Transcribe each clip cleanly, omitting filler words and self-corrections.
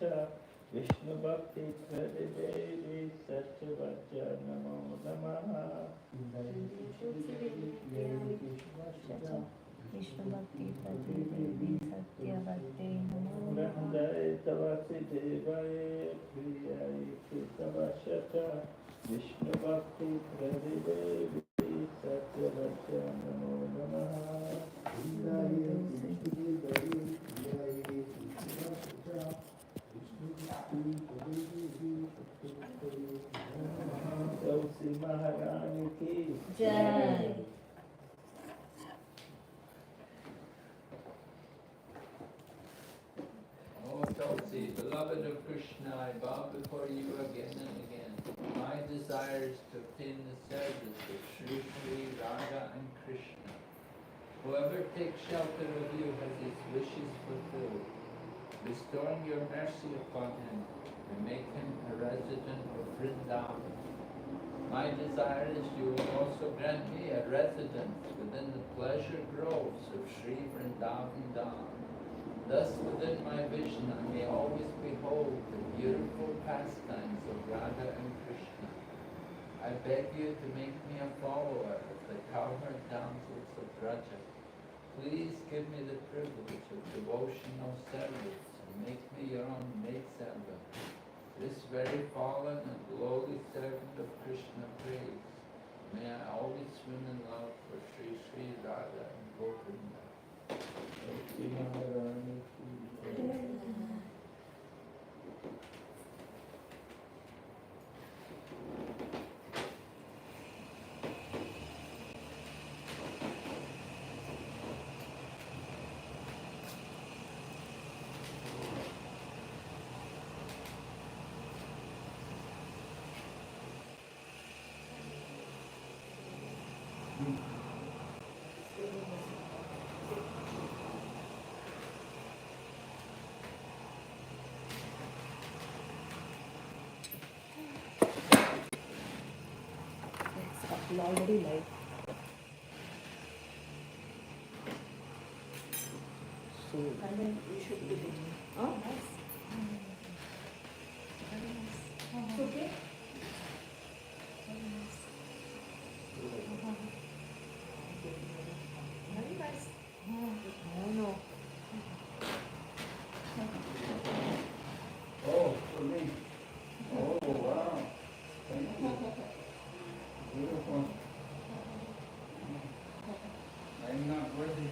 Vacha Vishnu Bhakti Pradidevi Satyavacha Namo Namaha Vishnu Bhakti Pradidevi Satyavate Namo Nandai Tavasi Devaye Priyai Kitavashata Vishnu Bhakti Pradidevi Satyavacha Namo Namaha Tulsi Maharani Ki Jai. Oh Tulsi, beloved of Krishna, I bow before you again and again. My desire is to obtain the service of Sri Sri Radha and Krishna. Whoever takes shelter of you has his wishes fulfilled, bestowing your mercy upon him and make him a resident of Vrindavan. My desire is you will also grant me a residence within the pleasure groves of Sri Vrindavan Dham. Thus within my vision I may always behold the beautiful pastimes of Radha and Krishna. I beg you to make me a follower of the cowherd damsels of Braja. Please give me the privilege of devotional service and make me your own maidservant. This very fallen and lowly servant of Krishna prays. May I always swim in love for Sri Sri Radha and Govinda. Tulsi Maharani Ki Jai. It's already live. So And then you should put it. Oh, nice. Very nice. It's okay? Very nice. Very nice. Oh, no. Oh, for me. Oh, wow. Thank you. Beautiful. I'm not worthy.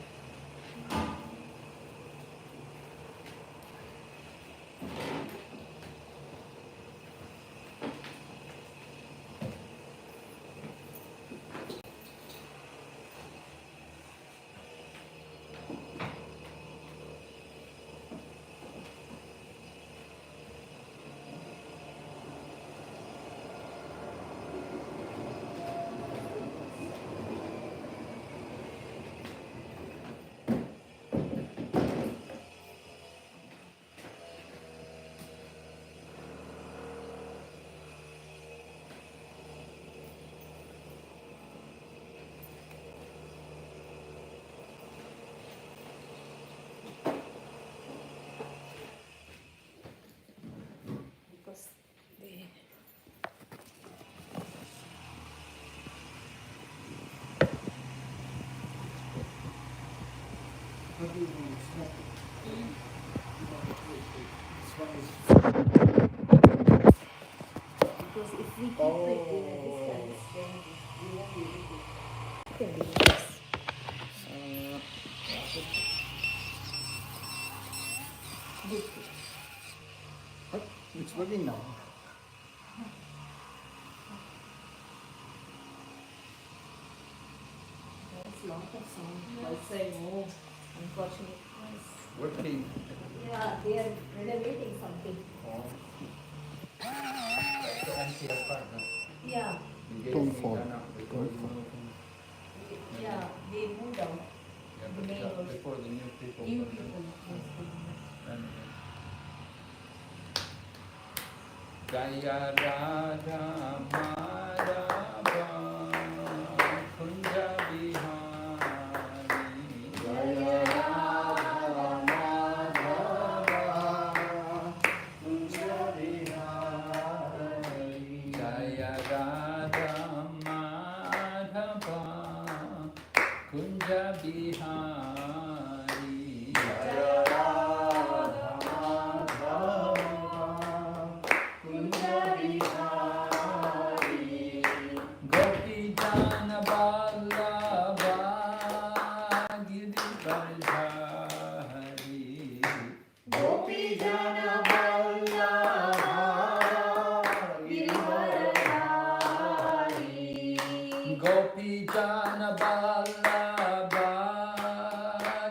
Because they... Because if we keep it in a distance, then we won't be able to. You can do this. Good. It's working now. There's a lot of sound outside. No, unfortunately. Working. Yeah, they are renovating something. Oh. That's the empty apartment. Yeah, In case Don't we fall. run out before Don't you fall. move. yeah, they moved out. Yeah, The but neighbors. before the new people. New come in. people. And Jaya Radha Madhava Kunja Bihari Jaya Radha Madhava jana vallabha girivaradhari. Gopi Jana Vallabha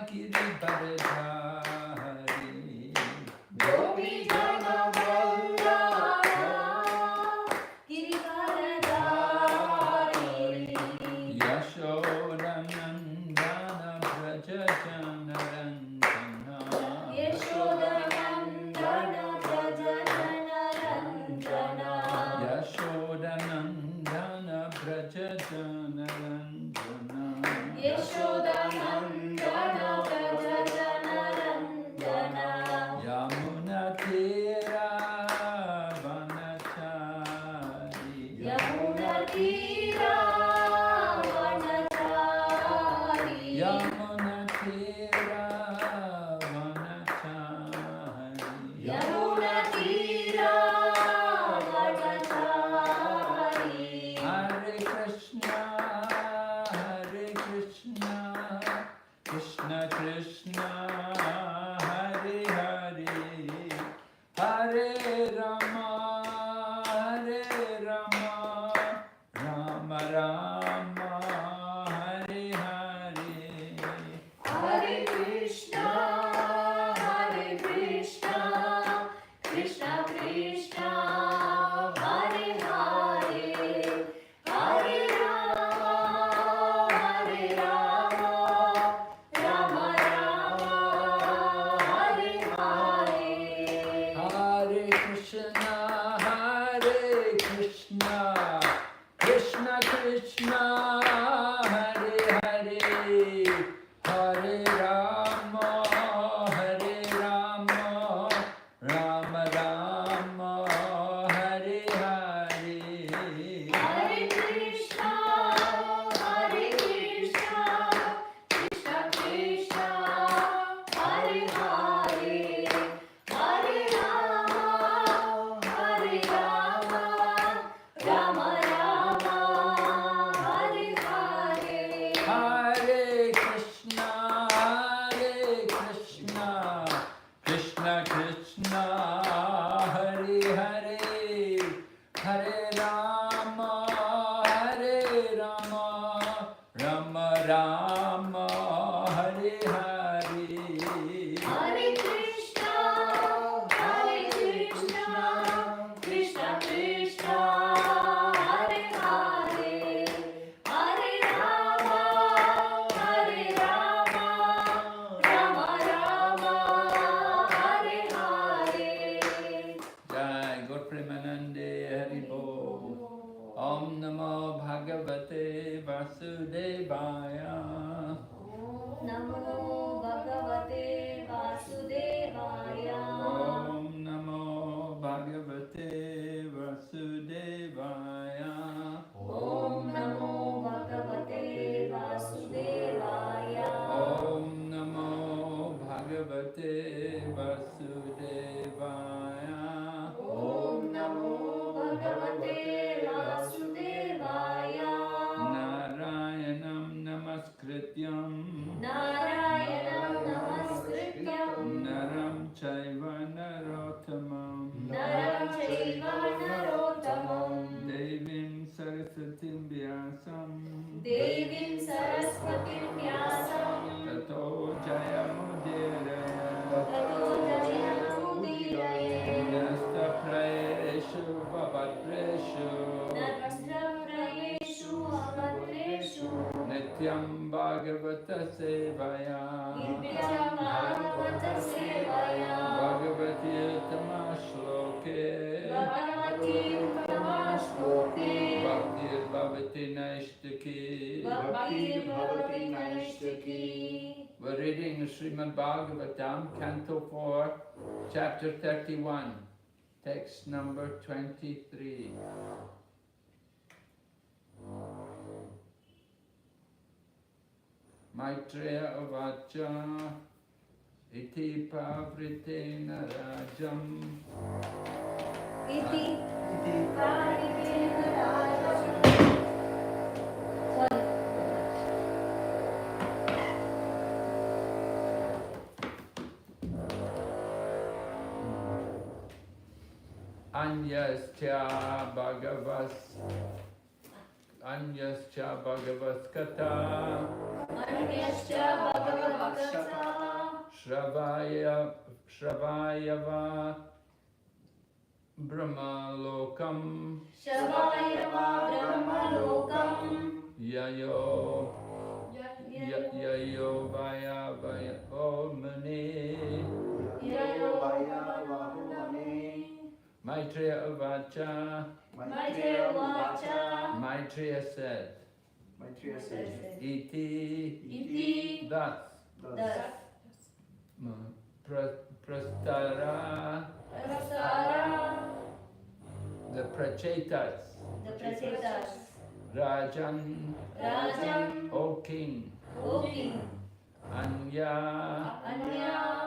Girivardhari. Gopi jana vallabha girivaradhari. Yashodanandana Braja Jana Ranjana. Yashodanandana Braja Jana Ranjana. Yashodanandana Braja Jana Ranjana. Yashodanandana Braja Jana Ranjana. Yamuna Tira Vanachari. Yamuna Tira Vanachari. Yamuna Tira Vanachari. Yamuna Tira Vanachari. Hare Krishna, Krishna Krishna, Hare Hare, Hare Rama, Rama Rama, Hare Hare. Hare Krishna, Krishna Krishna, Hare Hare, Hare Rama, Rama Rama, Hare Hare. Hare Krishna, Krishna Krishna, Hare Hare, Hare Rama, Rama Rama, Hare Hare. Hare Krishna, Krishna Krishna, Hare Hare, Hare Rama, Rama Rama, Hare Hare. Hare Krishna, Krishna Krishna, Hare Hare, Hare Rama, Rama Rama, Hare Hare. Hare Krishna, Krishna Krishna, Hare Hare, Hare Rama, Rama Rama, Hare Hare. Jai Gaur Premanande Hari Bol. Om Namo Bhagavate Vasudevaya. Om Namo Bhagavate Vasudevaya. Om Namo Bhagavate Vasudevaya. Om Namo Bhagavate Vasudevaya. Om Namo Bhagavate Vasudevaya. Om Namo Bhagavate Vasudevaya. Narayanam Namaskrityam Narayanam Namaskrityam Naram Chaiva Narottamam Naram Chaiva Narottamam Devim Saraswatim Vyasam Devim Saraswatim Vyasam Tato Jayamudiraya Tato Jayamudiraya Nasta Prayeshu Vavadreshu Namastraprayeshu Avatreshu Nityam Bhagavata Sevaya Nityam Bhagavata Sevaya Bhagavati Tamashloke Bhagavati Uttamaśloke Bhaktir Bhavati Naishtaki. Bhakti Bhavati Naishtaki. We're reading Srimad Bhagavatam, Canto 4, Chapter 31, text number 23. Maitreya Avacha Iti Pavritena Rajam Iti Paritena Rajam. Anyascha Bhagavas Kata Shravayava Brahmalokam Yayo Vaya Muni Maitreya Uvacha Maitreya said Iti thus Prastara the Prachetas Rajan O King Anya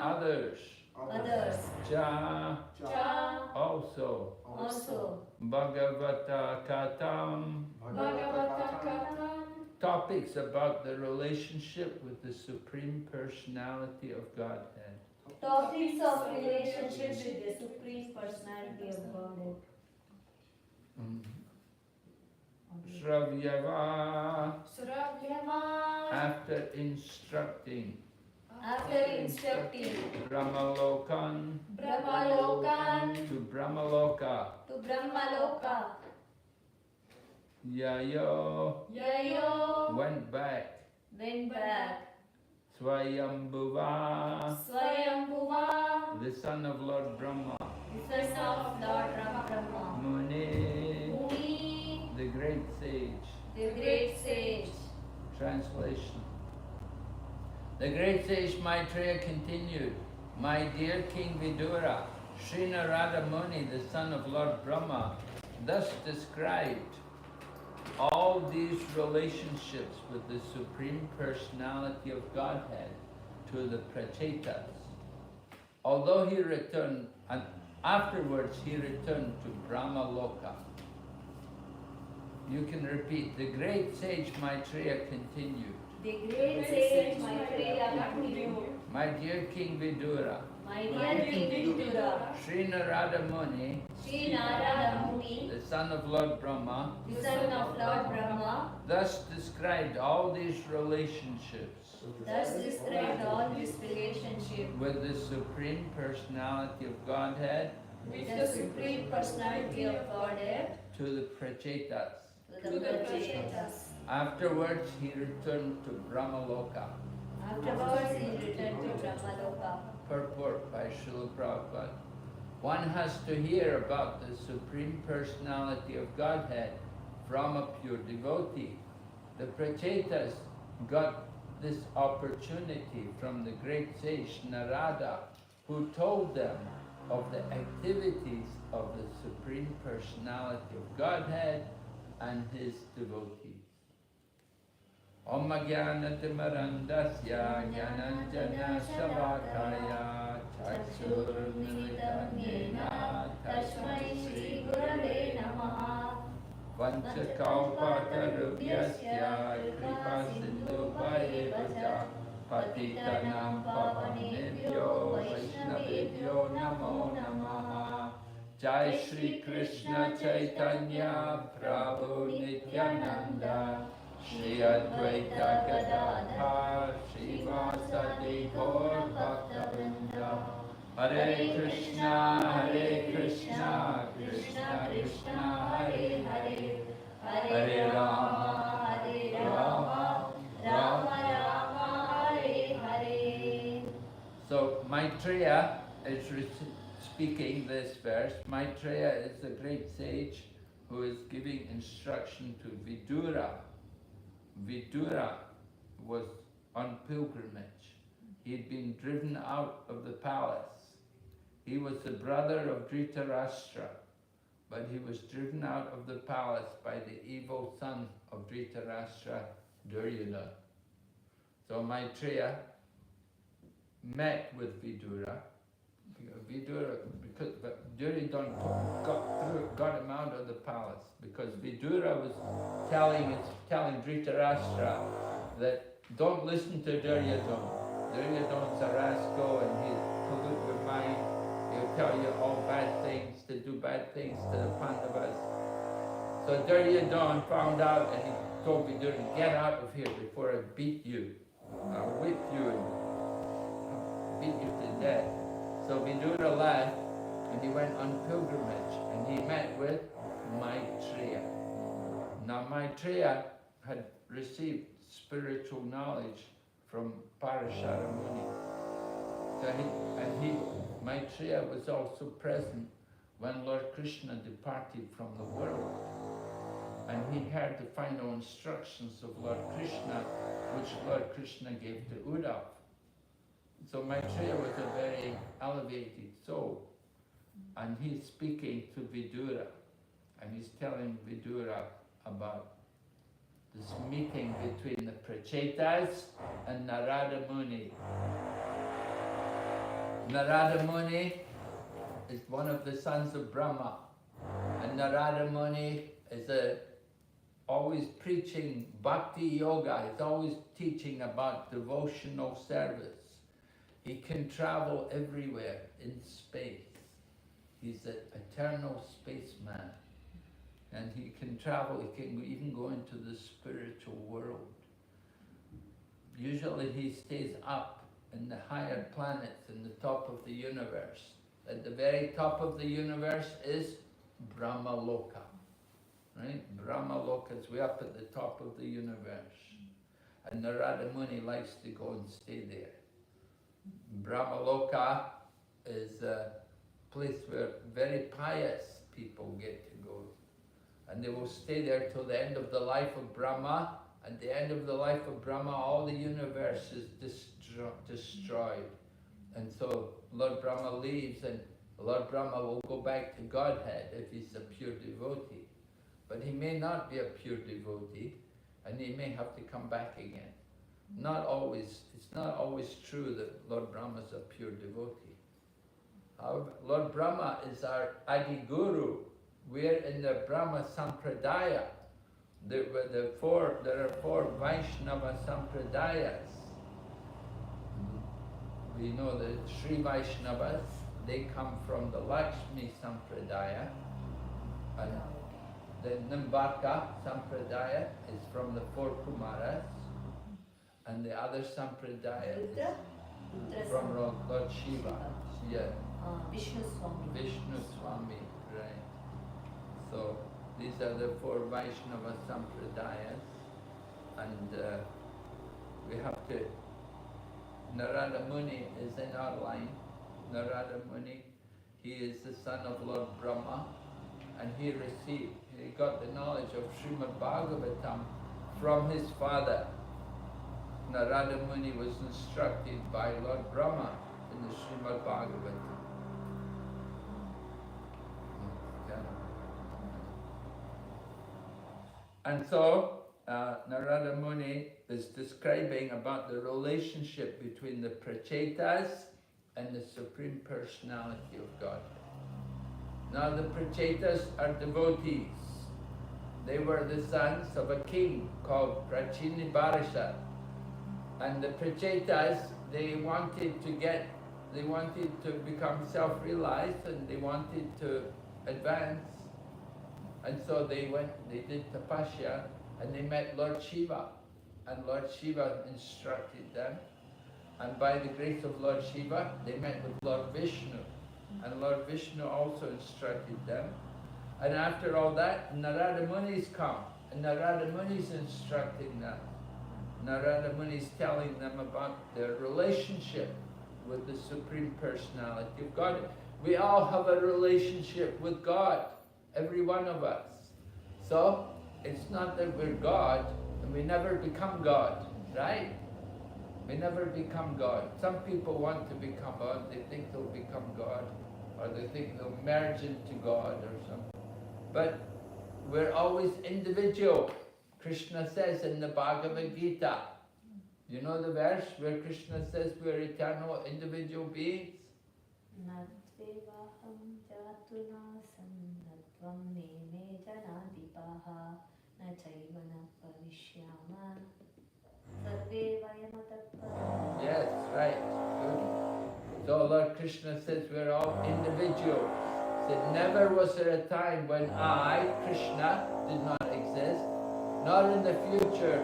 others Cha also Bhagavata Katam topics about the relationship with the Supreme Personality of Godhead. Topics of relationship with the Supreme Personality of Godhead. Shravyava after instructing Brahmalokan to Brahmaloka Yayo went back Swayambhuva the son of Lord Brahma Muni the great sage. Translation. The great sage Maitreya continued, my dear King Vidura, Sri Narada Muni, the son of Lord Brahma, thus described all these relationships with the Supreme Personality of Godhead to the Prachetas. Although he returned, and afterwards he returned to Brahma Loka. You can repeat, the great sage Maitreya continued. My dear King Vidura, Sri Narada Muni, the son of Lord Brahma, thus described all these relationships with the Supreme Personality of Godhead to the Prachetas. Afterwards, he returned to Brahmaloka. Purport by Srila Prabhupada. One has to hear about the Supreme Personality of Godhead from a pure devotee. The Prachetas got this opportunity from the great sage Narada, who told them of the activities of the Supreme Personality of Godhead and his devotees. Om Jnanatimarandasya Jnananjana Shavakaya Chakshurmilitam Yena Tasmai Shri Gurave Namaha Vanchakalpatarubhyasya Kripa Sindhu Bhayevacha Patitanam Pavanebhyo Vaishnavebhyo Namo Namaha Jai Shri Krishna Chaitanya Prabhu Nityananda Shri Advaita Gadadhar Shri Vasadi Gaur Bhaktavinda Hare Krishna Krishna Krishna Hare Hare Hare Rama Rama Rama Hare Hare. So Maitreya is speaking this verse. Maitreya is the great sage who is giving instruction to Vidura. Vidura was on pilgrimage. He had been driven out of the palace. He was the brother of Dhritarashtra, but he was driven out of the palace by the evil son of Dhritarashtra, Duryodhana. So Maitreya met with Vidura. But Duryodhana got him out of the palace because Vidura was telling Dhritarashtra that don't listen to Duryodhana. Duryodhana's a rascal and he'll pollute your mind. He'll tell you all bad things to to do bad things to the Pandavas. So Duryodhana found out and he told Vidura, get out of here before I beat you. I'll whip you and beat you to death. So Vidura left and he went on pilgrimage and he met with Maitreya. Now Maitreya had received spiritual knowledge from Parashara Muni. So Maitreya was also present when Lord Krishna departed from the world. And he heard the final instructions of Lord Krishna, which Lord Krishna gave to Uddhav. So Maitreya was a very elevated soul. And he's speaking to Vidura. And he's telling Vidura about this meeting between the Prachetas and Narada Muni. Narada Muni is one of the sons of Brahma. And Narada Muni is always preaching bhakti yoga. He's always teaching about devotional service. He can travel everywhere in space. He's an eternal spaceman. And he can travel, he can even go into the spiritual world. Usually he stays up in the higher planets in the top of the universe. At the very top of the universe is Brahmaloka. Right? Brahmaloka is way up at the top of the universe. And Narada Muni likes to go and stay there. Brahmaloka is a place where very pious people get to go. And they will stay there till the end of the life of Brahma. At the end of the life of Brahma, all the universe is destroyed. And so Lord Brahma leaves and Lord Brahma will go back to Godhead if he's a pure devotee. But he may not be a pure devotee and he may have to come back again. Not always, it's not always true that Lord Brahma is a pure devotee. However, Lord Brahma is our Adi Guru. We're in the Brahma Sampradaya. There are four Vaishnava Sampradayas. We know the Sri Vaishnavas, they come from the Lakshmi Sampradaya. And the Nimbarka Sampradaya is from the four Kumaras. And the other Sampradaya is from Lord Shiva. Yeah. Vishnu Swami. Vishnu Swami, right. So these are the four Vaishnava Sampradayas. And we have to, Narada Muni is in our line. Narada Muni, he is the son of Lord Brahma. And he got the knowledge of Srimad Bhagavatam from his father. Narada Muni was instructed by Lord Brahma in the Srimad Bhagavatam. And so, Narada Muni is describing about the relationship between the Prachetas and the Supreme Personality of God. Now the Prachetas are devotees. They were the sons of a king called Prachinibarasha. And the Prachetas, they wanted to become self-realized and they wanted to advance. And so they did tapasya and they met Lord Shiva. And Lord Shiva instructed them. And by the grace of Lord Shiva, they met with Lord Vishnu. And Lord Vishnu also instructed them. And after all that, Narada Muni's come. And Narada Muni's instructing them. Narada Muni's telling them about their relationship with the Supreme Personality of God. We all have a relationship with God. Every one of us. So, it's not that we're God, and we never become God, right? We never become God. Some people want to become God, they think they'll become God, or they think they'll merge into God or something. But we're always individual. Krishna says in the Bhagavad Gita, you know the verse where Krishna says we're eternal individual beings? Yes, right. Good. So Lord Krishna says we're all individuals. Said, never was there a time when I, Krishna, did not exist, nor in the future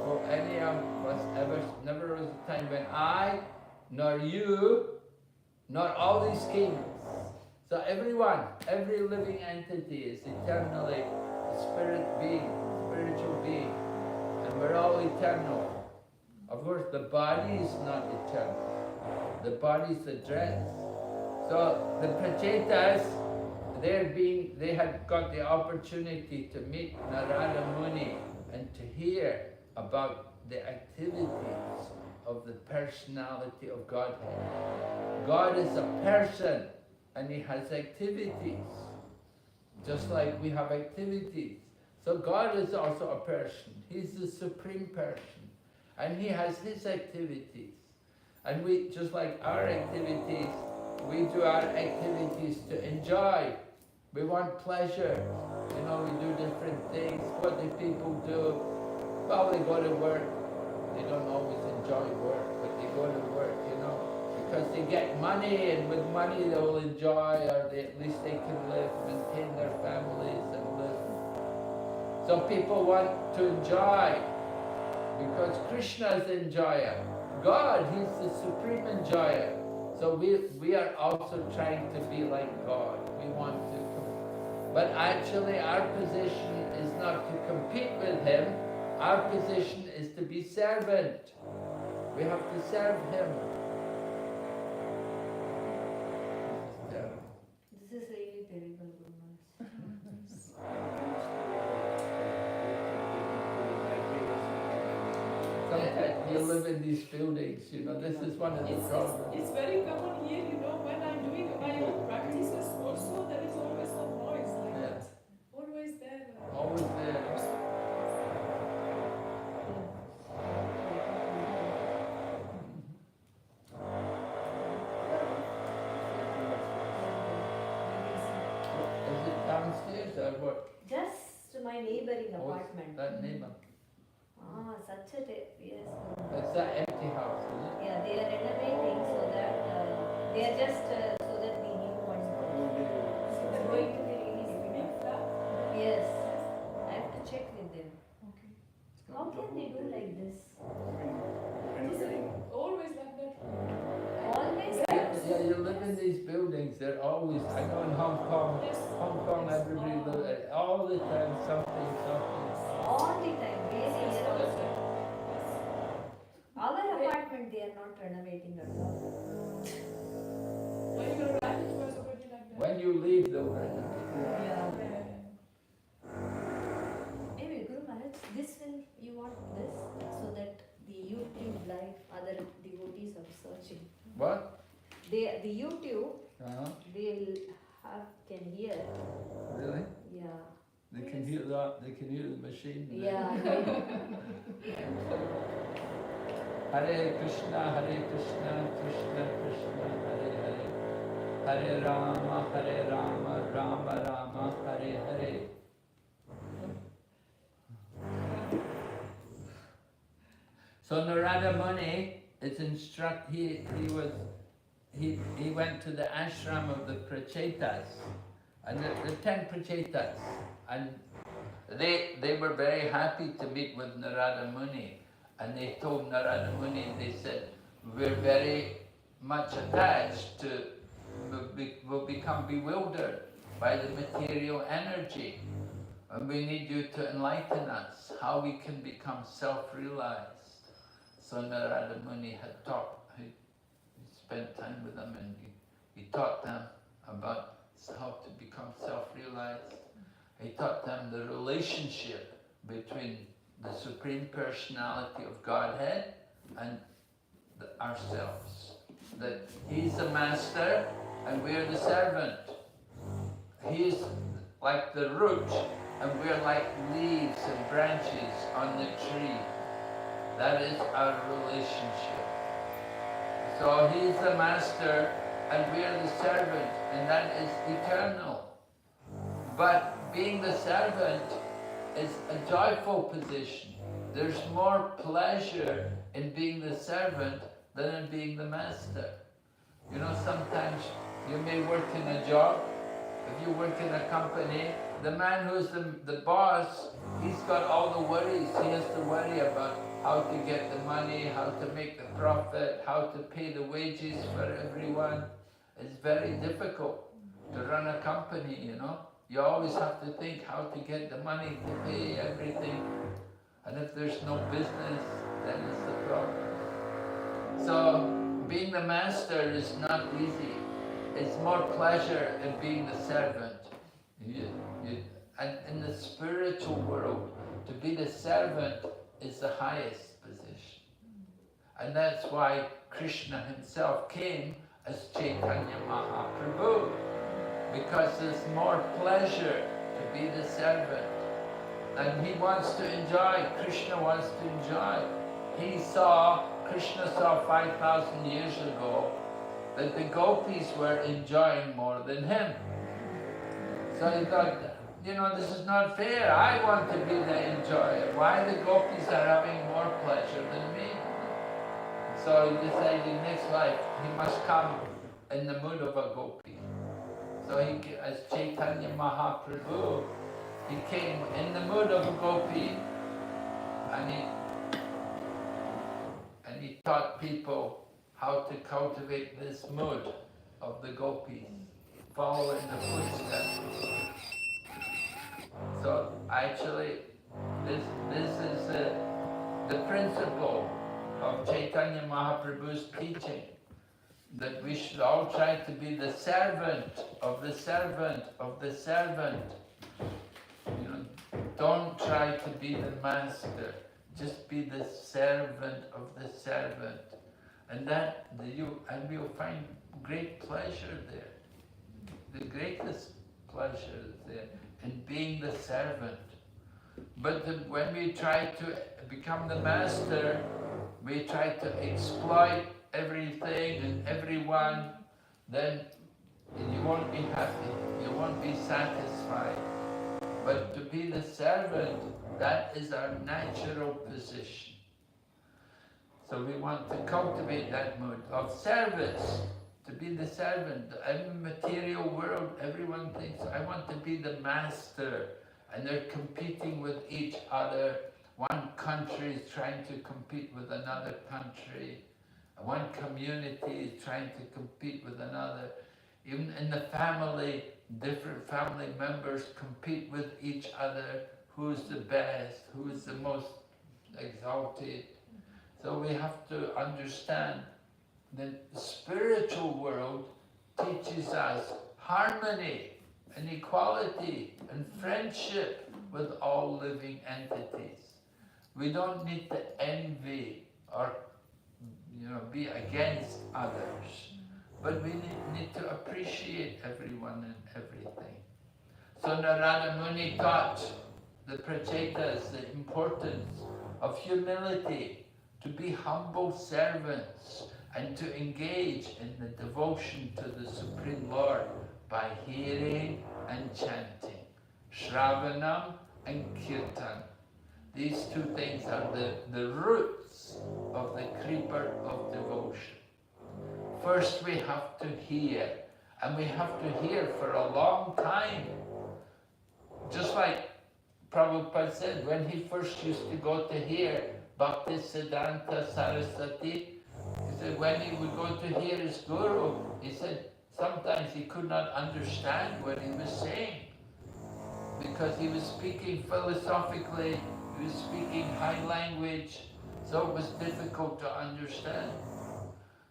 will any of us ever, never was a time when I, nor you, nor all these kings. So everyone, every living entity is eternally a spirit being, spiritual being, and we're all eternal. Of course, the body is not eternal. The body is a dress. So the Prachetas, they had got the opportunity to meet Narada Muni and to hear about the activities of the personality of Godhead. God is a person and he has activities, just like we have activities. So God is also a person. He's the supreme person and he has his activities. And we, just like our activities, we do our activities to enjoy. We want pleasure. You know, we do different things. What do people do? Well, they go to work. They don't always enjoy work, but they go to work, you know, because they get money, and with money they will enjoy, or at least they can live, maintain their families and live. So people want to enjoy, because Krishna is the enjoyer. God, he's the supreme enjoyer. So we are also trying to be like God. We want to, but actually our position is not to compete with him. Our position is to be servant. We have to serve him. This is really terrible, Guru Maharaj. Sometimes you live in these buildings, you know, this is one of the problems. It's very common here, you know, when I'm doing my own practices also, there is always some noise like that. Always there. Always there. Is it downstairs or what? Just my neighboring apartment. That neighbor. Ah, such a yes. It's that empty house, isn't it? Yeah, they are renovating so that they are just so that the new ones are going to be really difficult. Yes, I have to check with them. Okay. How can they do like this? Always like that. Always like this. Yeah, you live in these buildings, they're always, I know in Hong Kong, everybody lives, all the time, something. All the time, really here also. Our apartment they are not renovating at all. When you arrived, it was already like that. When you leave, they'll renovate. Yeah. Yeah. Anyway, Guru Maharaj, this will, you want this so that the YouTube live other devotees are searching. What? The YouTube, Uh-huh. they'll can hear. Really? Yeah. They can hear that, they can hear the machine. Yeah. Hare Krishna, Krishna Krishna, Hare Hare. Hare Rama, Rama Rama, Hare Hare. So Narada Muni is he went to the ashram of the Prachetas, and the 10 Prachetas, and they were very happy to meet with Narada Muni, and they told Narada Muni, they said, we're very much attached to, we'll become bewildered by the material energy, and we need you to enlighten us how we can become self-realized. So Narada Muni had taught, he spent time with them, and he taught them about how to become self-realized. He taught them the relationship between the Supreme Personality of Godhead and ourselves. That He's the Master and we're the servant. He's like the root and we're like leaves and branches on the tree. That is our relationship. So He's the Master and we are the servant, and that is eternal. But being the servant is a joyful position. There's more pleasure in being the servant than in being the master. You know, sometimes You may work in a job. If you work in a company, the man who's the boss, he's got all the worries. He has to worry about how to get the money, how to make the profit, how to pay the wages for everyone. It's very difficult to run a company, you know. You always have to think how to get the money to pay everything. And if there's no business, then it's the problem. So being the master is not easy. It's more pleasure in being the servant. And in the spiritual world, to be the servant is the highest position. And that's why Krishna himself came as Chaitanya Mahaprabhu, because there's more pleasure to be the servant. And he wants to enjoy, Krishna wants to enjoy. Krishna saw 5,000 years ago that the gopis were enjoying more than him. So he thought, you know, this is not fair. I want to be the enjoyer. Why the gopis are having more pleasure than me? So he decided next life he must come in the mood of a gopi. So he, as Chaitanya Mahaprabhu, he came in the mood of a gopi, and he taught people how to cultivate this mood of the gopis, follow in the footsteps. So actually, this is the principle of Chaitanya Mahaprabhu's teaching, that we should all try to be the servant of the servant of the servant. You know, don't try to be the master. Just be the servant of the servant, and you'll find great pleasure there. The greatest pleasure is there in being the servant. But when we try to become the master, we try to exploit everything and everyone, then you won't be happy, you won't be satisfied. But to be the servant, that is our natural position. So we want to cultivate that mood of service, to be the servant. In the material world, everyone thinks, I want to be the master, and they're competing with each other. One country is trying to compete with another country. One community is trying to compete with another. Even in the family, different family members compete with each other. Who's the best? Who's the most exalted? So we have to understand that the spiritual world teaches us harmony and equality and friendship with all living entities. We don't need to envy or be against others, but we need to appreciate everyone and everything. So Narada Muni taught the Prachetas the importance of humility, to be humble servants, and to engage in the devotion to the Supreme Lord by hearing and chanting, Shravanam and Kirtan. These two things are the roots of the creeper of devotion. First we have to hear, and we have to hear for a long time. Just like Prabhupada said, when he first used to go to hear Bhaktisiddhanta Saraswati, he said when he would go to hear his guru, he said sometimes he could not understand what he was saying, because he was speaking philosophically, he was speaking high language, so it was difficult to understand.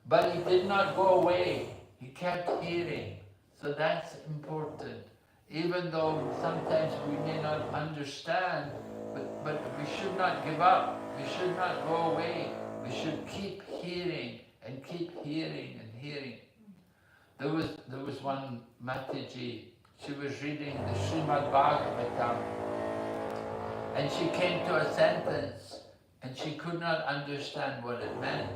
But he did not go away, he kept hearing, so that's important. Even though sometimes we may not understand, but we should not give up, we should not go away, we should keep hearing and keep hearing and hearing. There was one Mataji, she was reading the Srimad Bhagavatam, and she came to a sentence and she could not understand what it meant.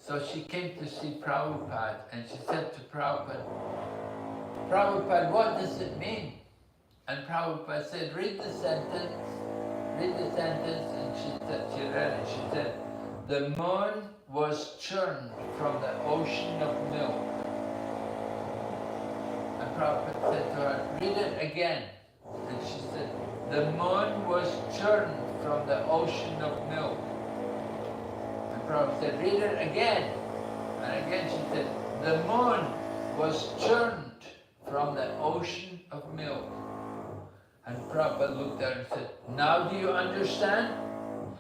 So she came to see Prabhupada and she said to Prabhupada, Prabhupada, what does it mean? And Prabhupada said, read the sentence, and she read it. She said, the moon was churned from the ocean of milk. Prabhupada said to her, read it again. And she said, the moon was churned from the ocean of milk. And Prabhupada said, read it again. And again she said, the moon was churned from the ocean of milk. And Prabhupada looked at her and said, now do you understand?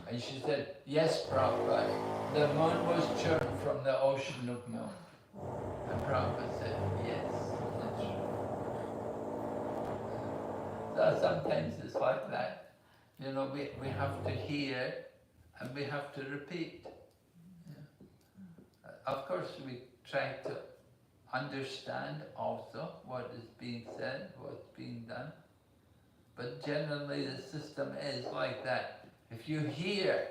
And she said, yes, Prabhupada, the moon was churned from the ocean of milk. And Prabhupada said, yes, that's true. So sometimes it's like that. You know, we have to hear and we have to repeat. Yeah. Of course, we try to understand also what is being said, what's being done. But generally the system is like that. If you hear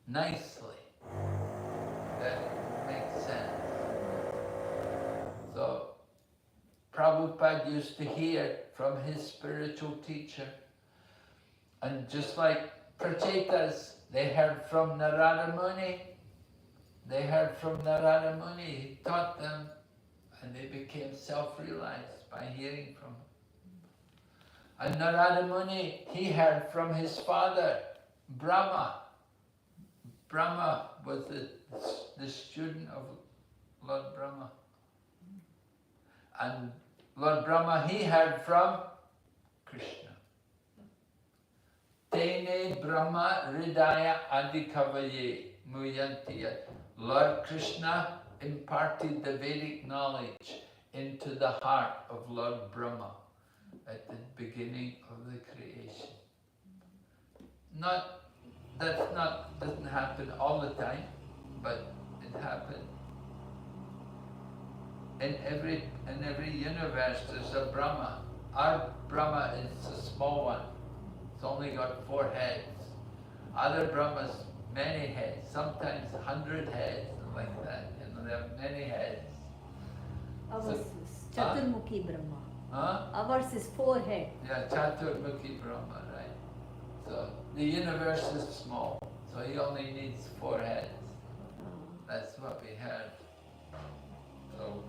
nicely, that makes sense. So Prabhupada used to hear from his spiritual teacher. And just like Prachetas, they heard from Narada Muni. They heard from Narada Muni. He taught them and they became self-realized by hearing from him. And Narada Muni, he heard from his father, Brahma. Brahma was the student of Lord Brahma. And Lord Brahma, he heard from Krishna. Tene Brahma Hridaya Adikavaye Muyantiya. Lord Krishna imparted the Vedic knowledge into the heart of Lord Brahma at the beginning of the creation. Doesn't happen all the time, but it happened. In every universe there's a Brahma. Our Brahma is a small one. It's only got 4 heads. Other Brahmas, many heads, sometimes 100 heads, like that. You know, they have many heads. Ours is Chaturmukhi Brahma. Huh? Ours is 4 heads. Yeah, Chaturmukhi Brahma, right? So the universe is small, so he only needs 4 heads. That's what we heard. So,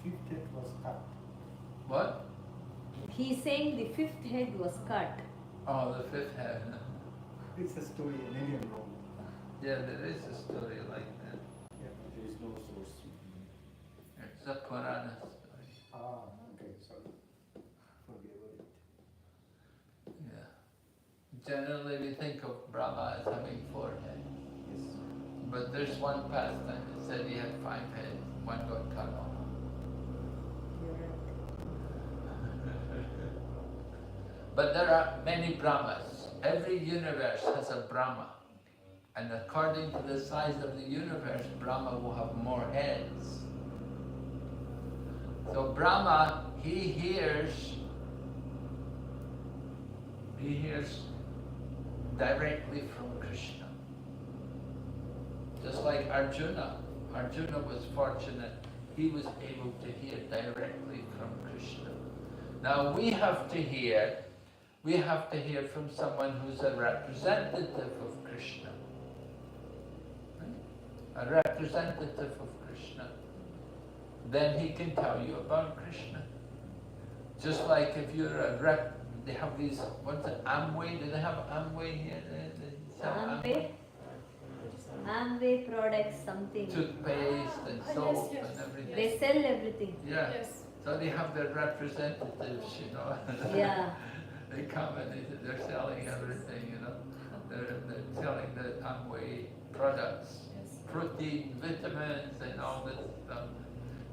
5th head was cut. what? He's saying the 5th head was cut. Oh, the 5th head. It's a story in Indian Rome. Yeah, there is a story like that. Yeah, but there is no source. It's a Purana story. Ah, okay, sorry. Forgive it. Yeah. Generally we think of Brahma as having 4 heads. Yes. But there's one pastime that said he had 5 heads. One got cut off. You're right. But there are many Brahmas. Every universe has a Brahma. And according to the size of the universe, Brahma will have more heads. So Brahma, he hears directly from Krishna. Just like Arjuna. Arjuna was fortunate. He was able to hear directly from Krishna. Now we have to hear from someone who's a representative of Krishna. Right? A representative of Krishna. Then he can tell you about Krishna. Just like if you're a rep, they have these, what's it, Amway? Do they have Amway here? They sell Amway? Amway products, something. Toothpaste and soap yes, and everything. They sell everything. Yeah. Yes. So they have their representatives, you know. Yeah. They come and they're selling everything, you know. They're selling the Amway products, Yes. protein, vitamins, and all this stuff.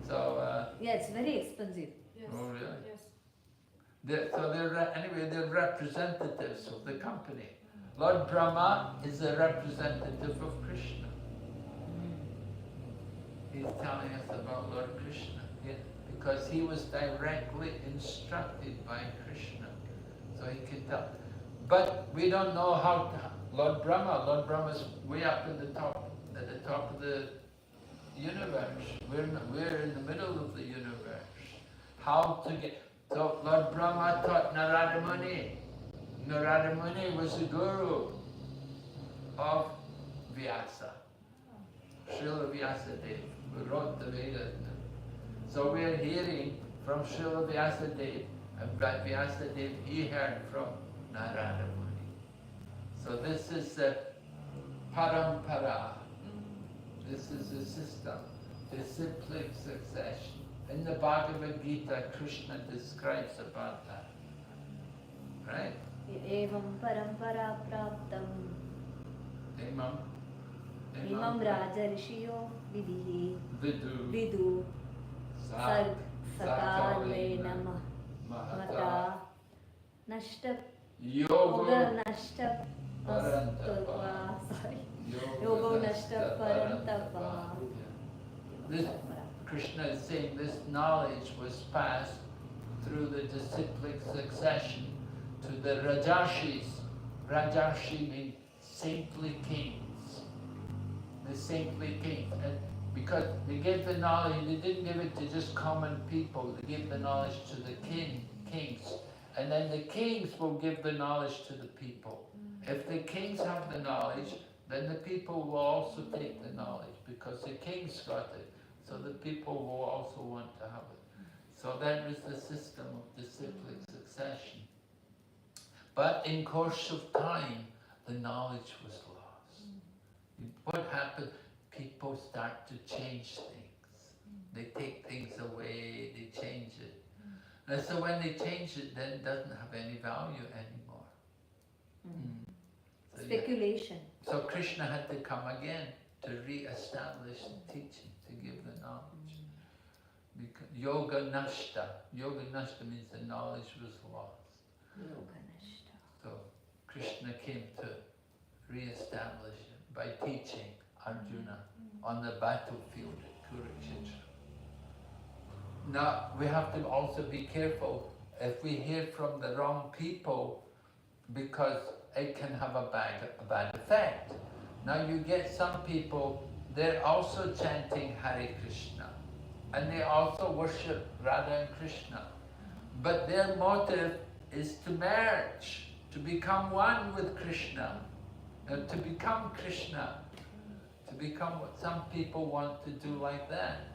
So. Yeah, it's very expensive. Yes. Oh, really? Yes. They're representatives of the company. Lord Brahma is a representative of Krishna. He's telling us about Lord Krishna, because he was directly instructed by Krishna, so he can tell. But we don't know how Lord Brahma's way up at the top of the universe. We're in the middle of the universe. How to get? So Lord Brahma taught Narada Muni. Narada Muni was the guru of Vyasa. Srila Vyasadeva, who wrote the Vedas. So we're hearing from Srila Vyasadeva, and Vyasadeva, he heard from Narada Muni. So this is the parampara. This is the system, the cyclic succession. In the Bhagavad Gita, Krishna describes about that. Right? Evam parampara praptam Imam raja rishiyo vidhi Vidu vidu sakalena mata nashta yoga nashta parantapa. Yoga nashta parantapa. This Krishna is saying this knowledge was passed through the disciplic succession to the Rajarshis. Rajarshi means saintly kings. The saintly kings. And because they gave the knowledge, they didn't give it to just common people, they gave the knowledge to the kings. And then the kings will give the knowledge to the people. If the kings have the knowledge, then the people will also take the knowledge, because the kings got it. So the people will also want to have it. So that is the system of disciplic succession. But in course of time, the knowledge was lost. What happened? People start to change things. They take things away, they change it. And so when they change it, then it doesn't have any value anymore. So, Speculation. so Krishna had to come again to re-establish the teaching, to give the knowledge. Because yoga nashta means the knowledge was lost. Yoga nashta. So Krishna came to re-establish it by teaching Arjuna on the battlefield at Kurukshetra. Now we have to also be careful if we hear from the wrong people, because it can have a bad effect. Now you get some people, they're also chanting Hare Krishna, and they also worship Radha and Krishna, but their motive is to merge, to become one with Krishna, to become Krishna, to become what some people want to do like that.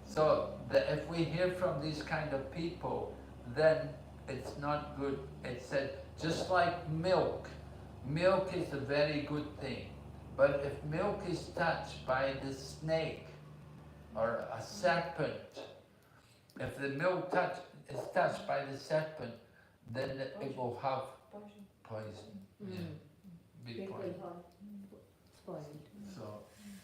So if we hear from these kind of people, then it's not good. It said, just like milk, milk is a very good thing. But if milk is touched by the snake or a serpent, if the milk is touched by the serpent, then it will have poison. Yeah, be poison. Spoiled.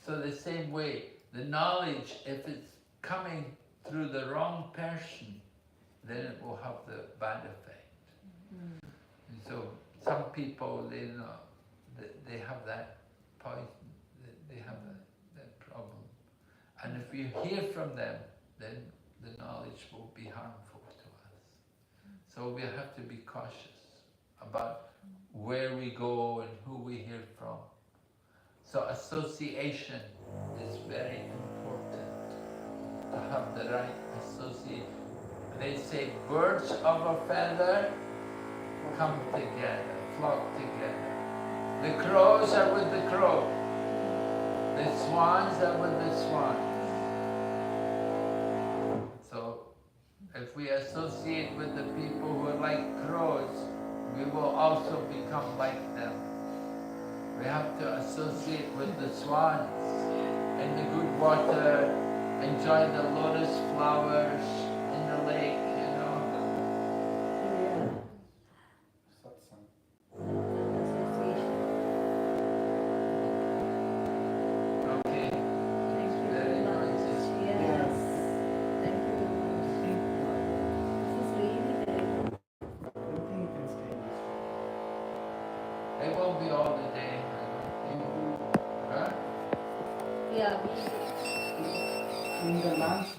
So the same way, the knowledge, if it's coming through the wrong person, then it will have the bad effect. And so some people, they have that poison, they have that problem. And if you hear from them, then the knowledge will be harmful to us. So we have to be cautious about where we go and who we hear from. So association is very important, to have the right association. They say birds of a feather come together, flock together. The crows are with the crows. The swans are with the swans. So if we associate with the people who are like crows, we will also become like them. We have to associate with the swans in the good water, enjoy the lotus flowers in the lake, you know. Satsang. Okay. Thank you Very very much. noisy. Yes. Thank you very much. This is really very good. I don't think you can stay in this way. It won't be all the day, I don't think. Huh? Yeah, In the last